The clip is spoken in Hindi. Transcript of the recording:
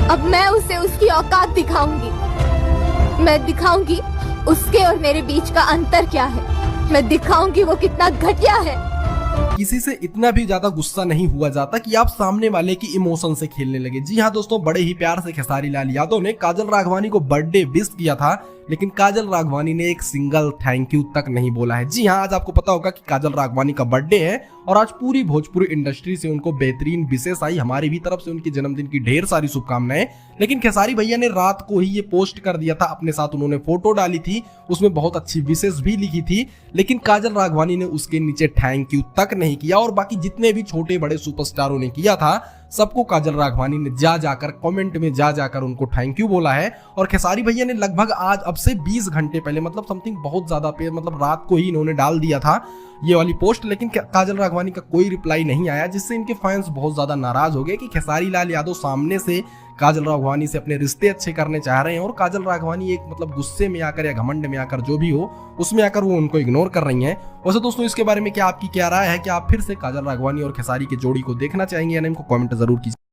अब मैं उसे उसकी औकात दिखाऊंगी। मैं दिखाऊंगी उसके और मेरे बीच का अंतर क्या है। मैं दिखाऊंगी वो कितना घटिया है। किसी से इतना भी ज्यादा गुस्सा नहीं हुआ जाता कि आप सामने वाले की इमोशन से खेलने लगे। जी हाँ दोस्तों, बड़े ही प्यार से खेसारी लाल यादव ने काजल राघवानी को बर्थडे विश किया था, लेकिन काजल राघवानी ने एक सिंगल थैंक यू तक नहीं बोला है। जी हाँ, आज आपको पता होगा कि काजल राघवानी का बर्थडे है और आज पूरी भोजपुरी इंडस्ट्री से उनको बेहतरीन विशेष आई। हमारी भी तरफ से उनके जन्मदिन की ढेर सारी शुभकामनाएं। लेकिन खेसारी भैया ने रात को ही ये पोस्ट कर दिया था, अपने साथ उन्होंने फोटो डाली थी, उसमें बहुत अच्छी विशेष भी लिखी थी, लेकिन काजल राघवानी ने उसके नीचे थैंक यू तक नहीं किया। और बाकी जितने भी छोटे बड़े सुपरस्टारों ने किया था, सबको काजल राघवानी ने जा जाकर कमेंट में जा जाकर उनको थैंक यू बोला है। और खेसारी भैया ने लगभग आज अब से 20 घंटे पहले, मतलब समथिंग बहुत ज्यादा मतलब रात को ही इन्होंने डाल दिया था ये वाली पोस्ट, लेकिन काजल राघवानी का कोई रिप्लाई नहीं आया, जिससे इनके फैंस बहुत ज्यादा नाराज हो गए कि खेसारी लाल यादव सामने से काजल राघवानी से अपने रिश्ते अच्छे करने चाह रहे हैं और काजल राघवानी एक मतलब गुस्से में आकर या घमंड में आकर, जो भी हो उसमें आकर वो उनको इग्नोर कर रही हैं। वैसे दोस्तों, इसके बारे में क्या आपकी क्या राय है कि आप फिर से काजल राघवानी और खेसारी की जोड़ी को देखना चाहेंगे या नहीं, इनको कमेंट जरूर कीजिए।